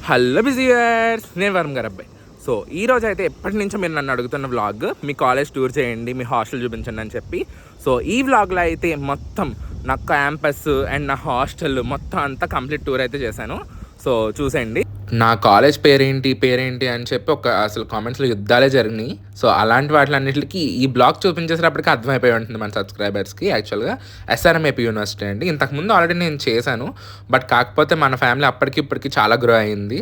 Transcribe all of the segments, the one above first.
Hello బిజియర్స్, నేను వరుణ్ గారు అబ్బాయి. సో ఈరోజు అయితే ఎప్పటి నుంచో మీరు నన్ను అడుగుతున్న వ్లాగ్, మీ కాలేజ్ టూర్ చేయండి, మీ హాస్టల్ చూపించండి అని చెప్పి. సో ఈ వ్లాగ్లో అయితే మొత్తం నా క్యాంపస్ అండ్ నా హాస్టల్ మొత్తం అంతా కంప్లీట్ టూర్ అయితే చేశాను. సో చూసేయండి. నా కాలేజ్ పేరేంటి అని చెప్పి అసలు కామెంట్స్లో యుద్ధాలే జరిగినాయి. సో అలాంటి వాటిలన్నింటికి ఈ బ్లాగ్ చూపించేసేటప్పటికి అర్థమైపోయి ఉంటుంది మన సబ్స్క్రైబర్స్కి. యాక్చువల్గా ఎస్ఆర్ఎంఏపీ యూనివర్సిటీ అండి. ఇంతకుముందు ఆల్రెడీ నేను చేశాను, బట్ కాకపోతే మన ఫ్యామిలీ అప్పటికిప్పటికి చాలా గ్రో అయింది.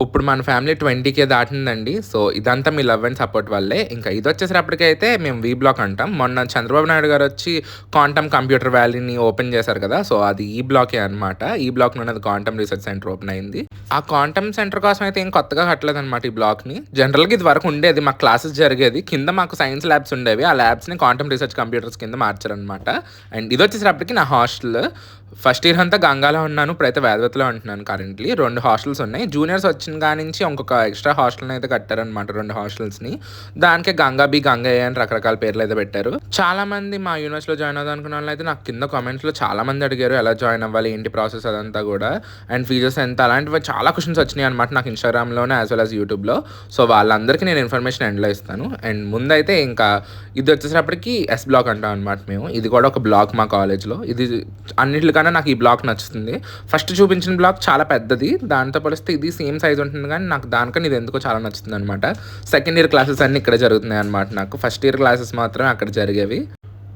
ఇప్పుడు మన ఫ్యామిలీ 20K దాటిందండి. సో ఇదంతా మీ లవ్ అండ్ సపోర్ట్ వల్లే. ఇంకా ఇది వచ్చేసరిప్పటికైతే మేము వి బ్లాక్ అంటాం. మొన్న చంద్రబాబు నాయుడు గారు వచ్చి క్వాంటమ్ కంప్యూటర్ వ్యాలీని ఓపెన్ చేశారు కదా, సో అది ఈ బ్లాకే అనమాట. ఈ బ్లాక్ నుండి అది క్వాంటమ్ రీసెర్చ్ సెంటర్ ఓపెన్ అయింది. ఆ క్వాంటమ్ సెంటర్ కోసం అయితే ఏం కొత్తగా కట్టలేదు అనమాట ఈ బ్లాక్ని. జనరల్గా ఇది వరకు ఉండేది, మాకు క్లాసెస్ జరిగేది కింద, మాకు సైన్స్ ల్యాబ్స్ ఉండేవి. ఆ ల్యాబ్స్ని క్వాంటమ్ రీసెర్చ్ కంప్యూటర్స్ కింద మార్చారనమాట. అండ్ ఇది వచ్చేసరిప్పటికి నా హాస్టల్. ఫస్ట్ ఇయర్ అంతా గంగాలో ఉన్నాను, ఇప్పుడైతే వేదవతిలో ఉంటున్నాను. కరెంట్లీ 2 హాస్టల్స్ ఉన్నాయి. జూనియర్స్ వచ్చిన కాడి నుంచి ఇంకొక ఎక్స్ట్రా హాస్టల్ని అయితే కట్టారనమాట, 2 హాస్టల్స్ని. దానికే గంగా బి, గంగా ఏ అని రకరకాల పేర్లు అయితే పెట్టారు. చాలా మంది మా యూనివర్సిటీలో జాయిన్ అవుదాం అనుకున్న వాళ్ళు అయితే నాకు కింద కామెంట్స్లో చాలా మంది అడిగారు ఎలా జాయిన్ అవ్వాలి, ఏంటి ప్రాసెస్ అదంతా కూడా, అండ్ ఫీజెస్ ఎంత, అలాంటివి చాలా క్వశ్చన్స్ వచ్చినాయి అనమాట నాకు ఇన్స్టాగ్రామ్లోనే యాజ్ వెల్ యాజ్ యూట్యూబ్లో. సో వాళ్ళందరికీ నేను ఇన్ఫర్మేషన్ ఎండ్లో ఇస్తాను. అండ్ ముందైతే ఇంకా ఇది వచ్చేసరికి ఎస్ బ్లాక్ అంటాం అనమాట మేము. ఇది కూడా ఒక బ్లాక్ మా కాలేజ్లో. ఇది అన్నిటికన్నా నాకు ఈ బ్లాక్ నచ్చుతుంది. ఫస్ట్ చూపించిన బ్లాక్ చాలా పెద్దది, దాంతో పోలిస్తే ఇది సేమ్ సైజ్ ఉంటుంది, కానీ నాకు దానికన్నా ఇది ఎందుకో చాలా నచ్చుతుంది అనమాట. సెకండ్ ఇయర్ క్లాసెస్ అన్నీ ఇక్కడ జరుగుతున్నాయి అనమాట. నాకు ఫస్ట్ ఇయర్ క్లాసెస్ మాత్రమే అక్కడ జరిగేవి.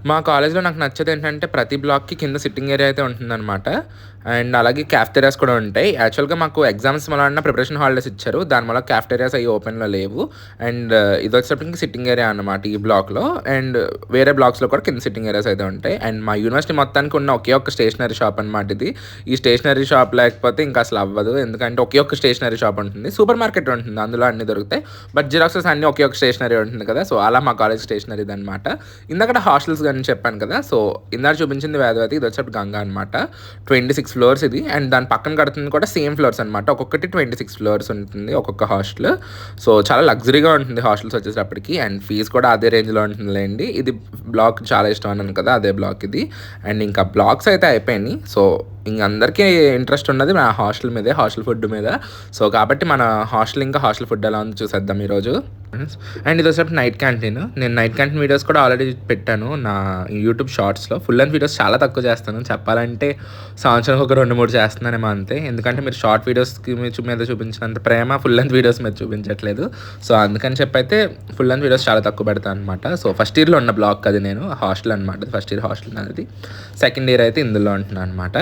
మా కాలేజ్లో నాకు నచ్చేది ఏంటంటే ప్రతి బ్లాక్కి కింద సిట్టింగ్ ఏరియా అయితే ఉంటుందన్నమాట. అండ్ అలాగే క్యాఫ్టేరియాస్ కూడా ఉంటాయి. యాక్చువల్గా మాకు ఎగ్జామ్స్ వల్ల ప్రిపరేషన్ హాలిడేస్ ఇచ్చారు, దానివల్ల క్యాఫ్టేరియాస్ అవి ఓపెన్లో లేవు. అండ్ ఇది వచ్చేటప్పటికి సిట్టింగ్ ఏరియా అనమాట ఈ బ్లాక్లో. అండ్ వేరే బ్లాక్స్లో కూడా కింద సిట్టింగ్ ఏరియాస్ అయితే ఉంటాయి. అండ్ మా యూనివర్సిటీ మొత్తానికి ఉన్న ఒకే ఒక్క స్టేషనరీ షాప్ అనమాట ఇది. ఈ స్టేషనరీ షాప్ లేకపోతే ఇంకా అసలు అవ్వదు, ఎందుకంటే ఒకే ఒక్క స్టేషనరీ షాప్ ఉంటుంది. సూపర్ మార్కెట్ ఉంటుంది, అందులో అన్ని దొరుకుతాయి, బట్ జిరాక్సెస్ అన్నీ ఒకే ఒక్క స్టేషనరీ ఉంటుంది కదా. సో అలా మా కాలేజ్ స్టేషనరీ అనమాట. ఇందాక హాస్టల్స్ అని చెప్పాను కదా, సో ఇందాక చూపించింది వేదవతి, ఇది వచ్చేటప్పుడు గంగా అనమాట. 26 ఫ్లోర్స్ ఇది. అండ్ దాని పక్కన కడుతుంది కూడా సేమ్ ఫ్లోర్స్ అనమాట. ఒక్కొక్కటి 26 ఫ్లోర్స్ ఉంటుంది ఒక్కొక్క హాస్టల్. సో చాలా లగ్జరీగా ఉంటుంది హాస్టల్స్ వచ్చేటప్పటికి. అండ్ ఫీజు కూడా అదే రేంజ్లో ఉంటుందిలేండి. ఇది బ్లాక్ చాలా ఇష్టం అన్నాను కదా, అదే బ్లాక్ ఇది. అండ్ ఇంకా బ్లాక్స్ అయితే అయిపోయినాయి. సో ఇంక అందరికీ ఇంట్రెస్ట్ ఉన్నది మన హాస్టల్ మీదే, హాస్టల్ ఫుడ్ మీద. సో కాబట్టి మన హాస్టల్ ఇంకా హాస్టల్ ఫుడ్ ఎలా ఉందో చూసేద్దాం ఈరోజు. అండ్ ఇది వచ్చేటప్పుడు నైట్ క్యాంటీన్. నేను నైట్ క్యాంటీన్ వీడియోస్ కూడా ఆల్రెడీ పెట్టాను నా యూట్యూబ్ షార్ట్స్లో. ఫుల్ లెంత్ వీడియోస్ చాలా తక్కువ చేస్తాను, చెప్పాలంటే సంవత్సరానికి ఒక 2-3 చేస్తున్నానేమో అంతే. ఎందుకంటే మీరు షార్ట్ వీడియోస్కి మీద చూపించినంత ప్రేమ ఫుల్ లెంత్ వీడియోస్ మీద చూపించట్లేదు. సో అందుకని చెప్పైతే ఫుల్ లెంత్ వీడియోస్ చాలా తక్కువ పెడతాను అనమాట. సో ఫస్ట్ ఇయర్లో ఉన్న బ్లాక్ అది, నేను హాస్టల్ అనమాట. ఫస్ట్ ఇయర్ హాస్టల్ అనేది, సెకండ్ ఇయర్ అయితే ఇందులో ఉంటున్నాను అనమాట.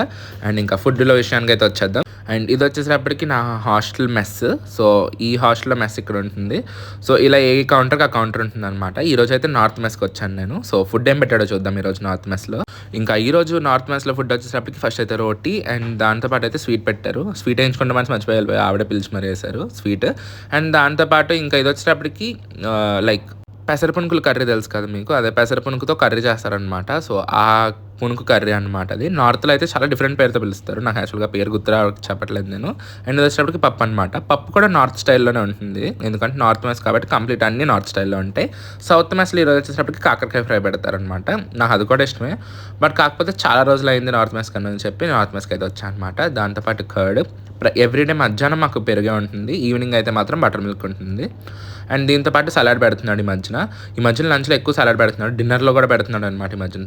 అండ్ ఇంకా ఫుడ్లో విషయానికి అయితే వచ్చేద్దాం. అండ్ ఇది వచ్చేసరికి నా హాస్టల్ మెస్. సో ఈ హాస్టల్లో మెస్ ఇక్కడ ఉంటుంది. సో ఇలా ఏ కౌంటర్కి ఆ కౌంటర్ ఉంటుంది అనమాట. ఈరోజు అయితే నార్త్ మెస్కి వచ్చాను నేను. సో ఫుడ్ ఏం పెట్టాడో చూద్దాం ఈరోజు నార్త్ మెస్లో. ఇంకా ఈరోజు నార్త్ మెస్లో ఫుడ్ వచ్చేసరికి ఫస్ట్ అయితే రోటీ, అండ్ దాంతోపాటు అయితే స్వీట్ పెట్టారు. స్వీట్ వేయించుకుంటే మంచి మర్చిపోయి ఆవిడే పిలిచి మరీ వేశారు స్వీట్. అండ్ దాంతోపాటు ఇంకా ఇది వచ్చేటప్పటికి లైక్ పెసరపునుకులు కర్రీ తెలుసు కదా మీకు, అదే పెసరపునుకుతో కర్రీ చేస్తారనమాట. సో ఆ పునుకు కర్రీ అనమాట. అది నార్త్లో అయితే చాలా డిఫరెంట్ పేరుతో పిలుస్తారు, నాకు యాక్చువల్గా పేరు గుర్తురా చెప్పట్లేదు నేను. అండ్ వచ్చేటప్పటికి పప్పు అనమాట. పప్పు కూడా నార్త్ స్టైల్లోనే ఉంటుంది, ఎందుకంటే నార్త్ మెస్ కాబట్టి కంప్లీట్ అన్నీ నార్త్ స్టైల్లో ఉంటాయి. సౌత్ మెస్లో ఈరోజు వచ్చేటప్పటికి కాకరకాయ ఫ్రై పెడతారనమాట. నాకు అది కూడా ఇష్టమే, బట్ కాకపోతే చాలా రోజులు అయింది నార్త్ మెస్ కన్నా అని చెప్పి నార్త్ మెస్కి అయితే వచ్చాను అనమాట. దాంతోపాటు కర్డ్, ఎవ్రీడే మధ్యాహ్నం మాకు పెరుగే ఉంటుంది, ఈవినింగ్ అయితే మాత్రం బటర్ మిల్క్ ఉంటుంది. అండ్ దీంతో పాటు సలాడ్ పెడుతున్నాడు ఈ మధ్యన లంచ్లో ఎక్కువ సలాడ్ పెడుతున్నాడు, డిన్నర్లో కూడా పెడుతున్నాడు అనమాట ఈ మధ్యన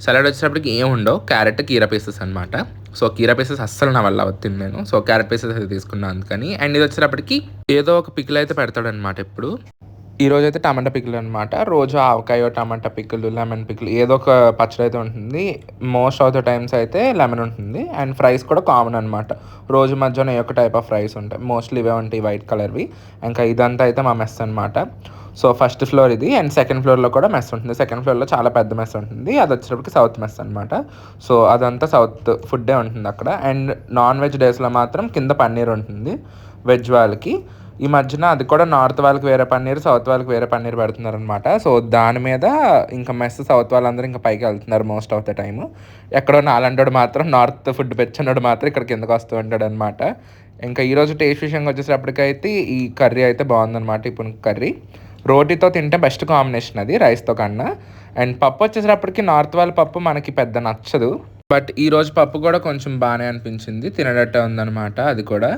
సలాడ్ వచ్చేటప్పటికి ఏం ఉండవు, క్యారెట్ కీరా పీసెస్ అనమాట. సో కీరా పీసెస్ అస్సలు నా వల్ల అవుతుంది నేను, సో క్యారెట్ పీసెస్ అయితే తీసుకున్నాను అందుకని. అండ్ ఇది వచ్చేటప్పటికి ఏదో ఒక పికిల్ అయితే పెడతాడు అనమాట ఎప్పుడు. ఈరోజు అయితే టమాటా పికిల్ అనమాట. రోజు ఆవకాయ, టమాటా పికిల్, లెమన్ పికిల్, ఏదో ఒక పచ్చడి అయితే ఉంటుంది. మోస్ట్ ఆఫ్ ద టైమ్స్ అయితే లెమన్ ఉంటుంది. అండ్ ఫ్రైస్ కూడా కామన్ అనమాట. రోజు మధ్యాహ్నం ఏ ఒక టైప్ ఆఫ్ ఫ్రైస్ ఉంటాయి, మోస్ట్లీ ఇవే ఉంటాయి వైట్ కలర్వి. ఇంకా ఇదంతా అయితే మా మెస్ అనమాట. సో ఫస్ట్ ఫ్లోర్ ఇది, అండ్ సెకండ్ ఫ్లోర్లో కూడా మెస్ ఉంటుంది. సెకండ్ ఫ్లోర్లో చాలా పెద్ద మెస్ ఉంటుంది, అది వచ్చేటప్పటికి సౌత్ మెస్ అనమాట. సో అదంతా సౌత్ ఫుడ్డే ఉంటుంది అక్కడ. అండ్ నాన్ వెజ్ డేస్లో మాత్రం కింద పన్నీర్ ఉంటుంది వెజ్ వాళ్ళకి. ఈ మధ్యన అది కూడా నార్త్ వాళ్ళకి వేరే పన్నీర్, సౌత్ వాళ్ళకి వేరే పన్నీర్ పెడుతున్నారు అనమాట. సో దాని మీద ఇంకా మెస్ సౌత్ వాళ్ళందరూ ఇంకా పైకి వెళ్తున్నారు మోస్ట్ ఆఫ్ ద టైమ్. ఎక్కడో నాలంటాడు మాత్రం నార్త్ ఫుడ్ పెంచున్నాడు మాత్రం ఇక్కడ కిందకు వస్తూ ఉంటాడు అనమాట. ఇంకా ఈరోజు టేస్ట్ విషయంగా వచ్చేసప్పటికైతే ఈ కర్రీ అయితే బాగుందన్నమాట. ఇప్పుడు కర్రీ రోటీతో తింటే బెస్ట్ కాంబినేషన్ అది, రైస్తో కన్నా. అండ్ పప్పు వచ్చేసప్పటికి నార్త్ వాళ్ళ పప్పు మనకి పెద్ద నచ్చదు, బట్ ఈరోజు పప్పు కూడా కొంచెం బాగానే అనిపించింది, తినేటట్టే ఉందన్నమాట అది కూడా.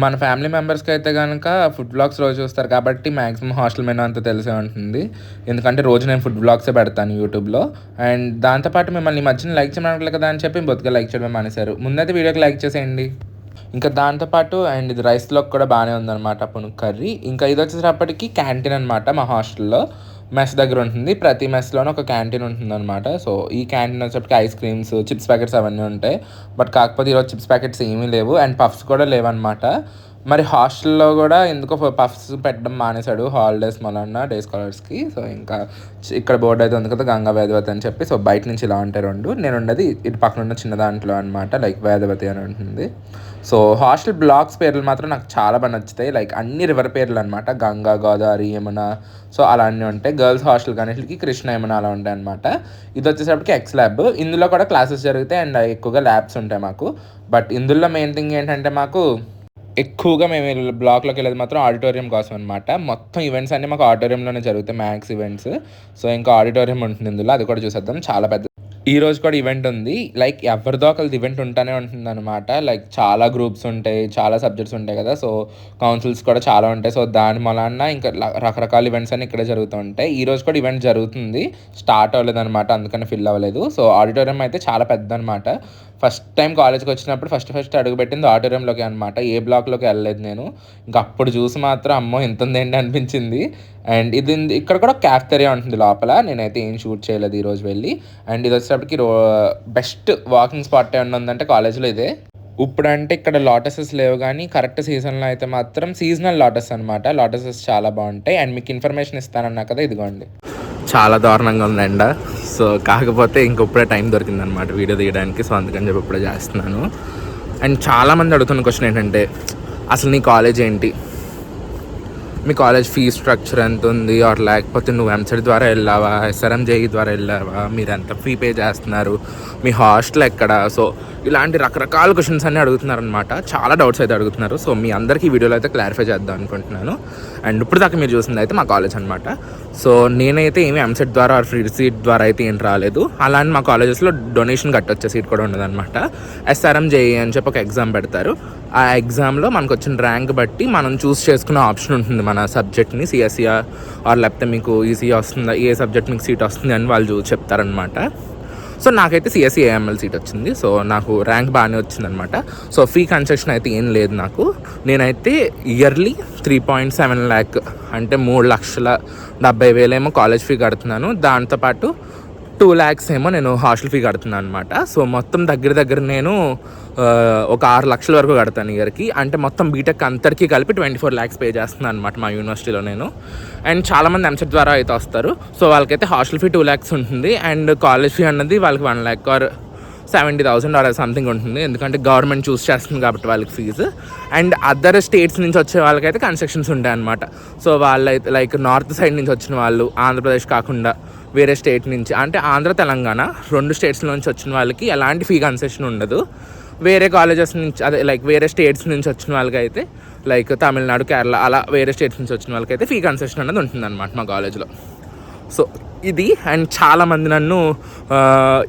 మన ఫ్యామిలీ మెంబర్స్కి అయితే కనుక ఫుడ్ బ్లాగ్స్ రోజు చూస్తారు కాబట్టి మ్యాక్సిమం హాస్టల్ మెనూ అంతా తెలిసే ఉంటుంది. ఎందుకంటే రోజు నేను ఫుడ్ బ్లాగ్సే పెడతాను యూట్యూబ్లో. అండ్ దాంతోపాటు మిమ్మల్ని ఈ మధ్యన లైక్ చేయడం కదా అని చెప్పి బొత్తిగా లైక్ చేయడం మానేశారు. ముందైతే వీడియోకి లైక్ చేసేయండి. ఇంకా దాంతోపాటు అండ్ ఇది రైస్లోకి కూడా బాగానే ఉందన్నమాట పునుగు కర్రీ. ఇంకా ఇది వచ్చేటప్పటికి క్యాంటీన్ అనమాట. మా హాస్టల్లో మెస్ దగ్గర ఉంటుంది. ప్రతి మెస్లోనూ ఒక క్యాంటీన్ ఉంటుందన్నమాట. సో ఈ క్యాంటీన్ వచ్చేటప్పటికి ఐస్ క్రీమ్స్, చిప్స్ ప్యాకెట్స్ అవన్నీ ఉంటాయి. బట్ కాకపోతే ఈరోజు చిప్స్ ప్యాకెట్స్ ఏమీ లేవు అండ్ పఫ్స్ కూడా లేవన్నమాట. మరి హాస్టల్లో కూడా ఎందుకో పఫ్స్ పెట్టడం మానేశాడు హాలిడేస్ మొన్న డే స్కాలర్స్కి. సో ఇంకా ఇక్కడ బోర్డు అయితే ఉంది కదా గంగా వేదవతి అని చెప్పి. సో బయట నుంచి ఇలా ఉంటాయి రెండు. నేను ఉండేది ఇటు పక్కన ఉన్న చిన్న దాంట్లో అనమాట, లైక్ వేదవతి అని ఉంటుంది. సో హాస్టల్ బ్లాక్స్ పేర్లు మాత్రం నాకు చాలా బాగా నచ్చుతాయి. లైక్ అన్ని రివర్ పేర్లు అనమాట, గంగా, గోదావరి, యమున. సో అలా అన్నీ ఉంటాయి. గర్ల్స్ హాస్టల్ కానీ కృష్ణ, యమున అలా ఉంటాయి అనమాట. ఇది వచ్చేసరికి ఎక్స్ ల్యాబ్. ఇందులో కూడా క్లాసెస్ జరుగుతాయి అండ్ ఎక్కువగా ల్యాబ్స్ ఉంటాయి మాకు. బట్ ఇందులో మెయిన్ థింగ్ ఏంటంటే మాకు ఎక్కువగా మేము బ్లాక్లోకి వెళ్ళేది మాత్రం ఆడిటోరియం కోసం అనమాట. మొత్తం ఈవెంట్స్ అన్నీ మాకు ఆడిటోరియంలోనే జరుగుతాయి, మ్యాక్స్ ఈవెంట్స్. సో ఇంకా ఆడిటోరియం ఉంటుంది ఇందులో, అది కూడా చూసేద్దాం. చాలా పెద్ద ఈ రోజు కూడా ఈవెంట్ ఉంది. లైక్ ఎవరిదో ఒకరిది ఈవెంట్ ఉంటూనే ఉంటుంది అనమాట. లైక్ చాలా గ్రూప్స్ ఉంటాయి, చాలా సబ్జెక్ట్స్ ఉంటాయి కదా. సో కౌన్సిల్స్ కూడా చాలా ఉంటాయి. సో దాని వలన ఇంకా రకరకాల ఈవెంట్స్ అన్నీ ఇక్కడే జరుగుతూ ఉంటాయి. ఈ రోజు కూడా ఈవెంట్ జరుగుతుంది, స్టార్ట్ అవ్వలేదు అనమాట, అందుకని ఫిల్ అవ్వలేదు. సో ఆడిటోరియం అయితే చాలా పెద్ద అనమాట. ఫస్ట్ టైం కాలేజ్కి వచ్చినప్పుడు ఫస్ట్ అడుగుపెట్టింది ఆడిటోరియంలోకి అనమాట. ఏ బ్లాక్లోకి వెళ్ళలేదు నేను. ఇంకా అప్పుడు చూసి మాత్రం అమ్మో ఎంత ఉందేంటి అనిపించింది. అండ్ ఇది ఇక్కడ కూడా క్యాఫ్టేరియా ఉంటుంది లోపల. నేనైతే ఏం షూట్ చేయలేదు ఈరోజు వెళ్ళి. అండ్ ఇది వచ్చేటప్పటికి బెస్ట్ వాకింగ్ స్పాట్ ఏమన్నా ఉందంటే కాలేజ్లో ఇదే. ఇప్పుడు అంటే ఇక్కడ లోటసెస్ లేవు కానీ కరెక్ట్ సీజన్లో అయితే మాత్రం సీజనల్ లోటస్ అనమాట. లోటసెస్ చాలా బాగుంటాయి. అండ్ మీకు ఇన్ఫర్మేషన్ ఇస్తానన్నా కదా, ఇదిగోండి. చాలా దారుణంగా ఉందండి. సో కాకపోతే ఇంకొప్పుడే టైం దొరికిందనమాట వీడియో తీయడానికి. సో అందుకని చెప్పి ఇప్పుడే చేస్తున్నాను. అండ్ చాలామంది అడుగుతున్న క్వశ్చన్ ఏంటంటే అసలు నీ కాలేజ్ ఏంటి, మీ కాలేజ్ ఫీజ్ స్ట్రక్చర్ ఎంత ఉంది, ఆర్ లేకపోతే నువ్వు ఎంసెట్ ద్వారా వెళ్ళావా, ఎస్ఆర్ఎం జేఈ ద్వారా వెళ్ళావా, మీరు ఎంత ఫీ పే చేస్తున్నారు, మీ హాస్టల్ ఎక్కడ. సో ఇలాంటి రకరకాల క్వశ్చన్స్ అన్నీ అడుగుతున్నారనమాట. చాలా డౌట్స్ అయితే అడుగుతున్నారు. సో మీ అందరికీ ఈ వీడియోలో అయితే క్లారిఫై చేద్దాం అనుకుంటున్నాను. అండ్ ఇప్పుడు దాకా మీరు చూసింది అయితే మా కాలేజ్ అనమాట. సో నేనైతే ఏమి ఎంసెట్ ద్వారా ఆర్ ఫ్రీ సీట్ ద్వారా అయితే ఏం రాలేదు. అలానే మా కాలేజెస్లో డొనేషన్ కట్టొచ్చే సీట్ కూడా ఉండదన్నమాట. ఎస్ఆర్ఎం జేఈ అని చెప్పి ఒక ఎగ్జామ్ పెడతారు. ఆ ఎగ్జామ్లో మనకు వచ్చిన ర్యాంక్ బట్టి మనం చూస్ చేసుకునే ఆప్షన్ ఉంటుంది మన సబ్జెక్ట్ని, సిఎస్ఈ ఆర్ లేకపోతే మీకు ఈసీ వస్తుందా, ఏ సబ్జెక్ట్ మీకు సీట్ వస్తుంది అని వాళ్ళు చెప్తారనమాట. సో నాకైతే సిఎస్ఈ ఏఎంఎల్ సీట్ వచ్చింది. సో నాకు ర్యాంక్ బాగానే వచ్చిందనమాట. సో ఫీ కన్సెషన్ అయితే ఏం లేదు నాకు. నేనైతే ఇయర్లీ 3.7 lakh అంటే 3,70,000 ఏమో కాలేజ్ ఫీ కడుతున్నాను. దాంతోపాటు 2 lakhs ఏమో నేను హాస్టల్ ఫీ కడుతున్నాను అనమాట. సో మొత్తం దగ్గర నేను ఒక 6 లక్షల వరకు కడతాను ఇయర్కి. అంటే మొత్తం బీటెక్ అంతటికీ కలిపి 24 lakhs పే చేస్తున్నాను అనమాట మా యూనివర్సిటీలో నేను. అండ్ చాలామంది ఎంసెట్ ద్వారా అయితే వస్తారు. సో వాళ్ళకైతే హాస్టల్ ఫీ 2 lakhs ఉంటుంది. అండ్ కాలేజ్ ఫీ అన్నది వాళ్ళకి 1 lakh ఆర్ 70,000 ఆర్ సంథింగ్ ఉంటుంది. ఎందుకంటే గవర్నమెంట్ చూస్ చేస్తుంది కాబట్టి వాళ్ళకి ఫీజు. అండ్ అదర్ స్టేట్స్ నుంచి వచ్చే వాళ్ళకైతే కన్సెషన్స్ ఉంటాయి అనమాట. సో వాళ్ళైతే లైక్ నార్త్ సైడ్ నుంచి వచ్చిన వాళ్ళు, ఆంధ్రప్రదేశ్ కాకుండా వేరే స్టేట్ నుంచి, అంటే ఆంధ్ర తెలంగాణ 2 స్టేట్స్ నుంచి వచ్చిన వాళ్ళకి ఎలాంటి ఫీ కన్సెషన్ ఉండదు. వేరే కాలేజెస్ నుంచి అదే లైక్ వేరే స్టేట్స్ నుంచి వచ్చిన వాళ్ళకి అయితే లైక్ తమిళనాడు, కేరళ అలా వేరే స్టేట్స్ నుంచి వచ్చిన వాళ్ళకైతే ఫీ కన్సెషన్ అనేది ఉంటుంది అనమాట మా కాలేజ్లో. సో ఇది. అండ్ చాలామంది నన్ను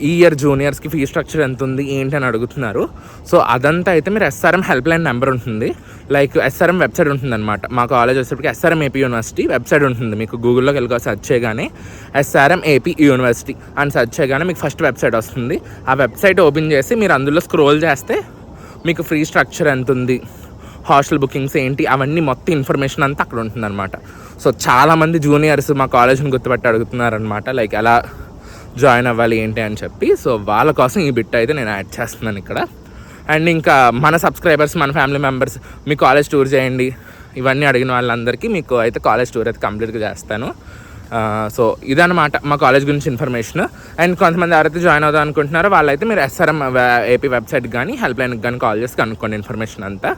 ఈ ఇయర్ జూనియర్స్కి ఫీ స్ట్రక్చర్ ఎంత ఉంది ఏంటి అని అడుగుతున్నారు. సో అదంతా అయితే మీరు ఎస్ఆర్ఎం హెల్ప్ లైన్ నెంబర్ ఉంటుంది, లైక్ ఎస్ఆర్ఎం వెబ్సైట్ ఉంటుంది అనమాట. మా కాలేజ్ వచ్చేప్పటికి ఎస్ఆర్ఎం ఏపీ యూనివర్సిటీ వెబ్సైట్ ఉంటుంది. మీకు గూగుల్లోకి వెళ్ళి సెర్చ్ చేయగానే ఎస్ఆర్ఎం ఏపీ యూనివర్సిటీ అని సెర్చ్ చేయగానే మీకు ఫస్ట్ వెబ్సైట్ వస్తుంది. ఆ వెబ్సైట్ ఓపెన్ చేసి మీరు అందులో స్క్రోల్ చేస్తే మీకు ఫ్రీ స్ట్రక్చర్ ఎంత ఉంది, హాస్టల్ బుకింగ్స్ ఏంటి, అవన్నీ మొత్తం ఇన్ఫర్మేషన్ అంతా అక్కడ ఉంటుందన్నమాట. సో చాలామంది జూనియర్స్ మా కాలేజ్ని గుర్తుపెట్టి అడుగుతున్నారనమాట, లైక్ ఎలా జాయిన్ అవ్వాలి ఏంటి అని చెప్పి. సో వాళ్ళ కోసం ఈ బిట్ అయితే నేను యాడ్ చేస్తున్నాను ఇక్కడ. అండ్ ఇంకా మన సబ్స్క్రైబర్స్, మన ఫ్యామిలీ మెంబర్స్ మీ కాలేజ్ టూర్ చేయండి ఇవన్నీ అడిగిన వాళ్ళందరికీ మీకు అయితే కాలేజ్ టూర్ అయితే కంప్లీట్గా చేస్తాను. సో ఇదన్నమాట మా కాలేజ్ గురించి ఇన్ఫర్మేషన్. అండ్ కొంతమంది ఎవరైతే జాయిన్ అవుదాం అనుకుంటున్నారో వాళ్ళైతే మీరు ఎస్ఆర్ఎం ఏపీ వెబ్సైట్కి కానీ హెల్ప్ లైన్కి కానీ కాల్ చేసి కనుక్కోండి ఇన్ఫర్మేషన్ అంతా.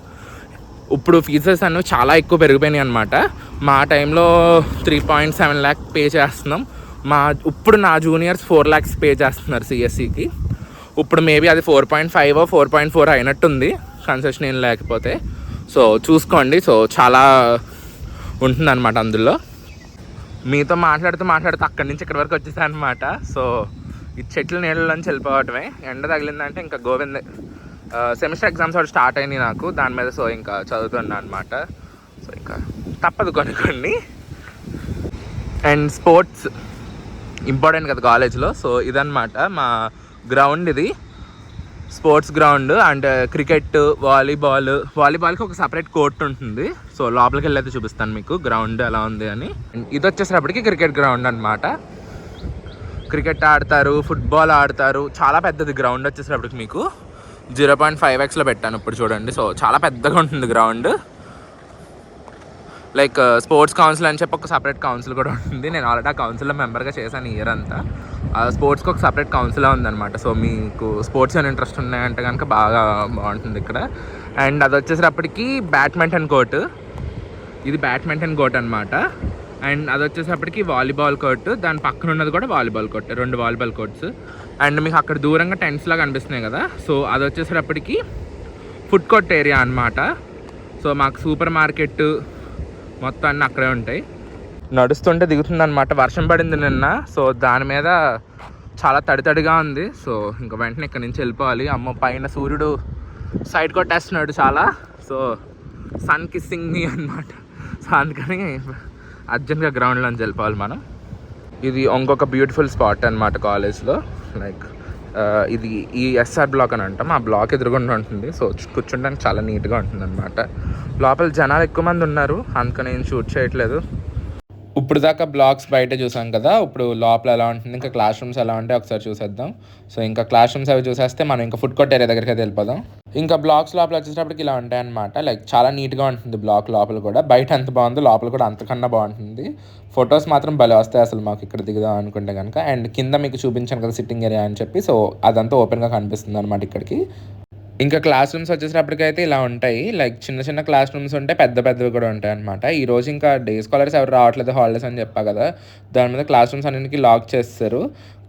ఇప్పుడు ఫీజెస్ అనేవి చాలా ఎక్కువ పెరిగిపోయినాయి అనమాట. మా టైంలో 3.7 lakh పే చేస్తున్నాం. ఇప్పుడు నా జూనియర్స్ 4 lakhs పే చేస్తున్నారు సిఎస్సికి. ఇప్పుడు మేబీ అది 4.5 or 4.4 అయినట్టుంది కన్సెషన్ ఏం లేకపోతే. సో చూసుకోండి. సో చాలా ఉంటుందన్నమాట అందులో. మీతో మాట్లాడుతూ అక్కడి నుంచి ఇక్కడి వరకు వచ్చేసాను అనమాట. సో ఈ చెట్ల నీళ్ళలోంచి వెళ్ళిపోవటమే. ఎండ తగిలిందంటే ఇంకా గోవిందే. సెమిస్టర్ ఎగ్జామ్స్ ఒకటి స్టార్ట్ అయింది నాకు దాని మీద. సో ఇంకా చదువుతున్నా అనమాట. సో ఇంకా తప్పదు కొన్ని. అండ్ స్పోర్ట్స్ ఇంపార్టెంట్ కదా కాలేజ్లో. సో ఇదన్నమాట మా గ్రౌండ్. ఇది స్పోర్ట్స్ గ్రౌండ్. అండ్ క్రికెట్, వాలీబాల్కి ఒక సపరేట్ కోర్ట్ ఉంటుంది. సో లోపలికి వెళ్ళి అయితే చూపిస్తాను మీకు గ్రౌండ్ ఎలా ఉంది అని. ఇది వచ్చేసేటప్పటికి క్రికెట్ గ్రౌండ్ అనమాట. క్రికెట్ ఆడతారు, ఫుట్బాల్ ఆడతారు. చాలా పెద్దది గ్రౌండ్ వచ్చేసేటప్పటికి మీకు 0.5x పెట్టాను ఇప్పుడు చూడండి. సో చాలా పెద్దగా ఉంటుంది గ్రౌండ్. లైక్ స్పోర్ట్స్ కౌన్సిల్ అని చెప్పి ఒక సపరేట్ కౌన్సిల్ కూడా ఉంటుంది. నేను ఆల్రెడీ ఆ కౌన్సిల్లో మెంబర్గా చేశాను ఇయర్ అంతా. స్పోర్ట్స్కి ఒక సపరేట్ కౌన్సిల్ ఉందన్నమాట. సో మీకు స్పోర్ట్స్ అని ఇంట్రెస్ట్ ఉన్నాయంటే కనుక బాగుంటుంది ఇక్కడ. అండ్ అది వచ్చేసేటప్పటికి బ్యాడ్మింటన్ కోర్టు. ఇది బ్యాడ్మింటన్ కోర్ట్ అనమాట. అండ్ అది వచ్చేసేపటికి వాలీబాల్ కోర్టు. దాని పక్కన ఉన్నది కూడా volleyball court, 2 volleyball courts. And మీకు అక్కడ దూరంగా టెంట్స్ లాగా కనిపిస్తున్నాయి కదా. సో అది వచ్చేసేటప్పటికి ఫుడ్ కోర్ట్ ఏరియా అనమాట. సో మాకు సూపర్ మార్కెట్ మొత్తం అన్నీ అక్కడే ఉంటాయి. నడుస్తుంటే దిగుతుందన్నమాట. వర్షం పడింది నిన్న. సో దాని మీద చాలా తడిగా ఉంది. సో ఇంకా వెంటనే ఇక్కడ నుంచి వెళ్ళిపోవాలి. అమ్మ పైన సూర్యుడు సైడ్ కొట్టేస్తున్నాడు చాలా. సో సన్ కిస్సింగ్ మీ అనమాట. సో అందుకని అర్జెంట్గా గ్రౌండ్లోంచి వెళ్ళిపోవాలి మనం. ఇది ఇంకొక బ్యూటిఫుల్ స్పాట్ అనమాట కాలేజ్లో. లైక్ ఇది ఈ ఎస్ఆర్ బ్లాక్ అని అంటాం. ఆ బ్లాక్ ఎదురుగుండా ఉంటుంది. సో కూర్చుంటానికి చాలా నీట్గా ఉంటుంది అనమాట. లోపల జనాలు ఎక్కువ మంది ఉన్నారు, అందుకని నేను షూట్ చేయట్లేదు. ఇప్పుడు దాకా బ్లాగ్స్ బయట చూసాం కదా. ఇప్పుడు లోపల ఎలా ఉంటుంది, ఇంకా క్లాస్ రూమ్స్ ఎలా ఉంటాయి ఒకసారి చూసేద్దాం. సో ఇంకా క్లాస్ రూమ్స్ అవి చూసేస్తే మనం ఇంకా ఫుడ్ కోర్ట్ ఏరియా దగ్గరికి అయితే వెళ్ళిపోదాం. ఇంకా బ్లాక్స్ లోపల వచ్చేటప్పటికి ఇలా ఉంటాయన్నమాట. లైక్ చాలా నీట్గా ఉంటుంది బ్లాక్ లోపల కూడా. బయట ఎంత బాగుందో లోపల కూడా అంతకన్నా బాగుంటుంది. ఫొటోస్ మాత్రం భలే వస్తాయి అసలు మాకు ఇక్కడ దిగుదాం అనుకుంటే కనుక. అండ్ కింద మీకు చూపించాను కదా సిట్టింగ్ ఏరియా అని చెప్పి. సో అదంతా ఓపెన్గా కనిపిస్తుంది అనమాట ఇక్కడికి. ఇంకా క్లాస్ రూమ్స్ వచ్చేటప్పటికైతే ఇలా ఉంటాయి. లైక్ చిన్న క్లాస్ రూమ్స్ ఉంటాయి, పెద్దవి కూడా ఉంటాయి అనమాట. ఈరోజు ఇంకా డే స్కాలర్స్ ఎవరు రావట్లేదు, హాలిడేస్ అని చెప్పా కదా. దాని మీద క్లాస్ రూమ్స్ అన్నింటికి లాక్ చేస్తారు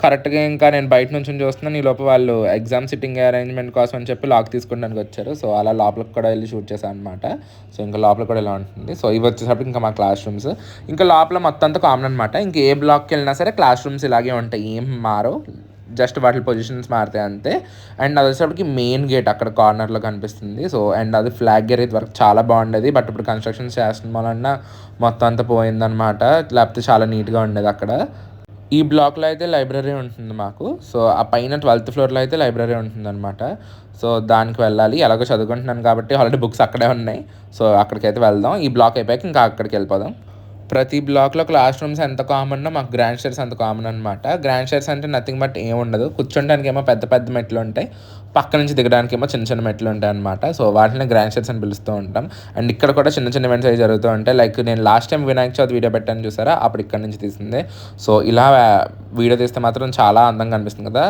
కరెక్ట్గా. ఇంకా నేను బయట నుంచి చూస్తున్నాను, ఈ లోపు వాళ్ళు ఎగ్జామ్ సిట్టింగ్ అరేంజ్మెంట్ కోసం అని చెప్పి లాక్ తీసుకోవడానికి వచ్చారు. సో అలా లోపలికి కూడా వెళ్ళి షూట్ చేశాను అనమాట. సో ఇంకా లోపల కూడా ఇలా ఉంటుంది. సో ఇవి వచ్చేటప్పటికి ఇంకా మా క్లాస్ రూమ్స్. ఇంకా లోపల మొత్తం అంతా కామన్ అనమాట. ఇంక ఏ బ్లాక్కి వెళ్ళినా సరే క్లాస్ రూమ్స్ ఇలాగే ఉంటాయి, ఏం మారో, జస్ట్ వాటి పొజిషన్స్ మారుతాయి అంతే. అండ్ అది వచ్చేటప్పటికి మెయిన్ గేట్ అక్కడ కార్నర్లో కనిపిస్తుంది. సో అండ్ అది ఫ్లాగ్ గేర్ వరకు చాలా బాగుండేది. బట్ ఇప్పుడు కన్స్ట్రక్షన్స్ చేస్తున్న వలన మొత్తం అంతా పోయిందనమాట. లేకపోతే చాలా నీట్గా ఉండేది అక్కడ. ఈ బ్లాక్లో అయితే లైబ్రరీ ఉంటుంది మాకు. సో ఆ పైన 12th ఫ్లోర్లో అయితే లైబ్రరీ ఉంటుంది అనమాట. సో దానికి వెళ్ళాలి. ఎలాగో చదువుకుంటున్నాను కాబట్టి ఆల్రెడీ బుక్స్ అక్కడే ఉన్నాయి. సో అక్కడికైతే వెళ్దాం. ఈ బ్లాక్ అయిపోయాక ఇంకా అక్కడికి వెళ్ళిపోదాం. ప్రతి బ్లాక్లో క్లాస్ రూమ్స్ ఎంత కామన్నో మాకు గ్రాండ్ స్టైర్స్ అంత కామన్ అనమాట. గ్రాండ్ స్టైర్స్ అంటే నథింగ్ బట్ ఏమి ఉండదు, కూర్చోడానికి ఏమో పెద్ద మెట్లు ఉంటాయి, పక్క నుంచి దిగడానికి ఏమో చిన్న మెట్లు ఉంటాయి అనమాట. సో వాటిని గ్రాండ్ స్టైర్స్ అని పిలుస్తూ ఉంటాం. అండ్ ఇక్కడ కూడా చిన్న ఈవెంట్స్ అవి జరుగుతూ ఉంటాయి. లైక్ నేను last time Vinayaka Chavithi video పెట్టాను చూసారా, అప్పుడు ఇక్కడ నుంచి తీసిందే. సో ఇలా వీడియో తీస్తే మాత్రం చాలా అందంగా అనిపిస్తుంది కదా.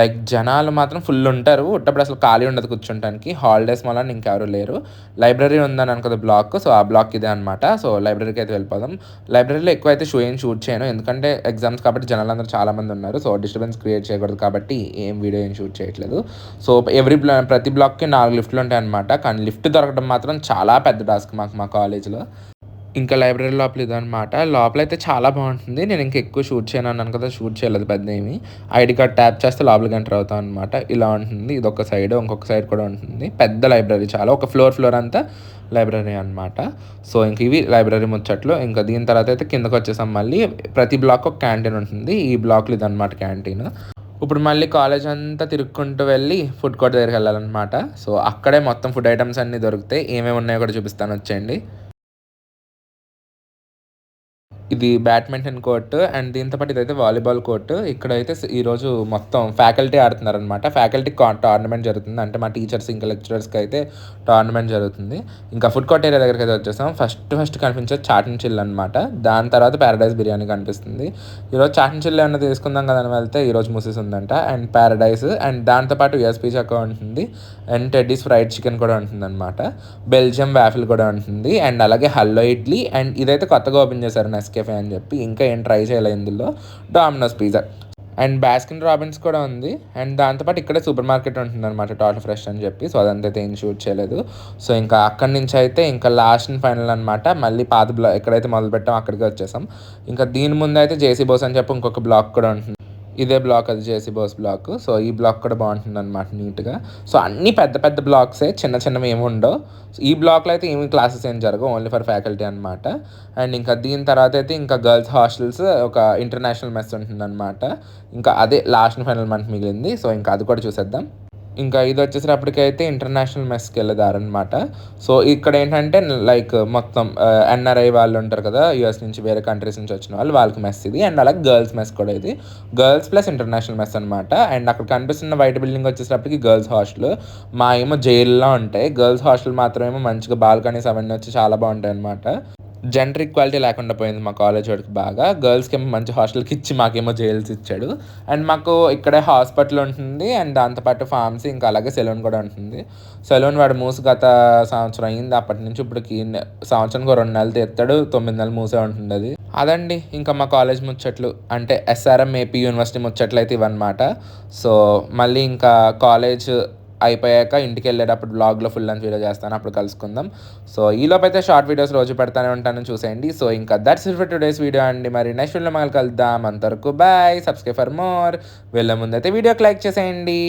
లైక్ జనాలు మాత్రం ఫుల్ ఉంటారు. ఉట్టప్పుడు అసలు ఖాళీ ఉండదు కూర్చోడానికి. హాలిడేస్ వల్ల ఇంకెవరు లేరు. లైబ్రరీ ఉందని అనుకోదు బ్లాక్. సో ఆ బ్లాక్ ఇదే అనమాట. సో లైబ్రరీకి అయితే వెళ్ళిపోదాం. లైబ్రరీలో ఎక్కువ అయితే షూట్ చేయను, ఎందుకంటే ఎగ్జామ్స్ కాబట్టి జనాలందరూ చాలామంది ఉన్నారు. సో డిస్టర్బెన్స్ క్రియేట్ చేయకూడదు కాబట్టి వీడియో ఏం షూట్ చేయట్లేదు. సో ప్రతి బ్లాక్కి 4 లిఫ్ట్లు ఉంటాయి అనమాట. కానీ లిఫ్ట్ దొరకడం మాత్రం చాలా పెద్ద టాస్క్ మా కాలేజ్లో. ఇంకా లైబ్రరీ లోపల ఇదనమాట. లోపలైతే చాలా బాగుంటుంది. నేను ఇంకా ఎక్కువ షూట్ చేయను అన్నాను కదా, షూట్ చేయలేదు పెద్ద ఏమి. ఐడి కార్డ్ ట్యాప్ చేస్తే లోపలికి ఎంటర్ అవుతాం అనమాట. ఇలా ఉంటుంది. ఇది ఒక సైడ్, ఇంకొక సైడ్ కూడా ఉంటుంది. పెద్ద లైబ్రరీ చాలా, ఒక ఫ్లోర్ అంతా లైబ్రరీ అనమాట. సో ఇంక ఇవి లైబ్రరీ ముచ్చట్లు. ఇంకా దీని తర్వాత అయితే కిందకు వచ్చేసాం. మళ్ళీ ప్రతి బ్లాక్ ఒక క్యాంటీన్ ఉంటుంది. ఈ బ్లాక్లో ఇదనమాట క్యాంటీన్. ఇప్పుడు మళ్ళీ కాలేజ్ అంతా తిరుక్కుంటూ వెళ్ళి ఫుడ్ కోర్ట్ దగ్గరికి వెళ్ళాలన్నమాట. సో అక్కడే మొత్తం ఫుడ్ ఐటమ్స్ అన్నీ దొరుకుతాయి. ఏమేమి ఉన్నాయో కూడా చూపిస్తాను, వచ్చేయండి. ఇది బ్యాడ్మింటన్ కోర్టు. అండ్ దీంతో పాటు ఇదైతే వాలీబాల్ కోర్టు. ఇక్కడైతే ఈరోజు మొత్తం ఫ్యాకల్టీ ఆడుతున్నారనమాట. ఫ్యాకల్టీ టోర్నమెంట్ జరుగుతుంది. అంటే మా టీచర్స్ ఇంకా లెక్చరర్స్కి అయితే టోర్నమెంట్ జరుగుతుంది. ఇంకా ఫుడ్ కోర్ట్ ఏరియా దగ్గరికి అయితే వచ్చేసాం. ఫస్ట్ కనిపించేది చాట్ అండ్ చిల్ అనమాట. దాని తర్వాత ప్యారడైజ్ బిర్యానీ కనిపిస్తుంది. ఈరోజు చాట్ అండ్ చిల్ ఏమన్నా తీసుకుందాం కదా అని వెళ్తే ఈరోజు మూసీస్ ఉందంట. అండ్ ప్యారడైజ్ అండ్ దాంతోపాటు యూఎస్పీ చక్క ఉంటుంది. అండ్ టెడ్డీస్ ఫ్రైడ్ చికెన్ కూడా ఉంటుంది అనమాట. బెల్జియం వ్యాఫిల్ కూడా ఉంటుంది. అండ్ అలాగే హల్లో ఇడ్లీ. అండ్ ఇదైతే కొత్తగా ఓపెన్ చేశారు నెస్కేఫే అని చెప్పి. ఇంకా ఏం ట్రై చేయలేదు ఇందులో. Domino's pizza and Baskin Robbins కూడా ఉంది. అండ్ దాంతోపాటు ఇక్కడే సూపర్ మార్కెట్ ఉంటుంది అనమాట, టోటల్ ఫ్రెష్ అని చెప్పి. సో అదంతా అయితే ఏం షూట్ చేయలేదు. సో ఇంకా అక్కడి నుంచి అయితే ఇంకా లాస్ట్ అండ్ ఫైనల్ అనమాట. మళ్ళీ పాత బ్లాక్ ఎక్కడైతే మొదలు పెట్టాం అక్కడికి వచ్చేసాం. ఇంకా దీని ముందు అయితే జేసీ బోస్ అని చెప్పి ఇంకొక బ్లాక్ కూడా ఉంటుంది. ఇదే బ్లాక్ అది జేసీ బోస్ బ్లాక్. సో ఈ బ్లాక్ కూడా బాగుంటుందన్నమాట నీట్‌గా. సో అన్నీ పెద్ద పెద్ద బ్లాక్సే, చిన్న చిన్నవి ఏమి ఉండవు. ఈ బ్లాక్‌లో అయితే ఏమి క్లాసెస్ ఏం జరగవు, ఓన్లీ ఫర్ ఫ్యాకల్టీ అనమాట. అండ్ ఇంకా దీని తర్వాత అయితే ఇంకా గర్ల్స్ హాస్టల్స్, ఒక ఇంటర్నేషనల్ మెస్ ఉంటుందన్నమాట. ఇంకా అదే లాస్ట్ ఫైనల్ మంత్ మిగిలింది. సో ఇంకా అది కూడా చూసేద్దాం. ఇంకా ఇది వచ్చేసరిప్పటికైతే ఇంటర్నేషనల్ మెస్‌కి వెళ్ళేదారనమాట. సో ఇక్కడ ఏంటంటే లైక్ మొత్తం ఎన్ఆర్ఐ వాళ్ళు ఉంటారు కదా, యూఎస్ నుంచి వేరే కంట్రీస్ నుంచి వచ్చిన వాళ్ళకి మెస్ ఇది. అండ్ అలాగే గర్ల్స్ మెస్ కూడా ఇది. గర్ల్స్ ప్లస్ ఇంటర్నేషనల్ మెస్ అనమాట. అండ్ అక్కడ కనిపిస్తున్న వైట్ బిల్డింగ్ వచ్చేసరికి గర్ల్స్ హాస్టల్. మా ఏమో జైల్లో ఉంటాయి. గర్ల్స్ హాస్టల్ మాత్రమేమో మంచిగా బాల్కనీస్ అవన్నీ వచ్చి చాలా బాగుంటాయి అనమాట. జెండర్ ఈక్వాలిటీ లేకుండా పోయింది మా కాలేజ్ వాడికి బాగా. గర్ల్స్‌కేమో మంచి హాస్టల్‌కి ఇచ్చి మాకేమో జైల్స్ ఇచ్చాడు. అండ్ మాకు ఇక్కడే హాస్పిటల్ ఉంటుంది. అండ్ దాంతోపాటు ఫార్మసీ, ఇంకా అలాగే సెలూన్ కూడా ఉంటుంది. సెలూన్ వాడు మూసి గత సంవత్సరం అయింది. అప్పటి నుంచి ఇప్పటికి సంవత్సరానికి 2 నెలలు తీస్తాడు, 9 నెలలు మూసే ఉంటుంది అది. అదండి ఇంకా మా కాలేజ్ ముచ్చట్లు. అంటే ఎస్ఆర్ఎం ఏపీ యూనివర్సిటీ ముచ్చట్లు అయితే ఇవన్నమాట. సో మళ్ళీ ఇంకా కాలేజ్ అయిపోయాక ఇంటికి వెళ్ళేటప్పుడు బ్లాగ్లో ఫుల్ లెంత్ వీడియో చేస్తాను, అప్పుడు కలుసుకుందాం. సో ఈలోపు అయితే షార్ట్ వీడియోస్ రోజు పెడతానే ఉంటాను, చూసేయండి. సో ఇంకా that's it for today's video అండి. మరి నెక్స్ట్ వీడియోలో మళ్ళీ కలుద్దాం. అంతవరకు బాయ్, సబ్స్క్రైబ్ ఫర్ మోర్. వెళ్ళే ముందైతే వీడియోకి లైక్ చేసేయండి.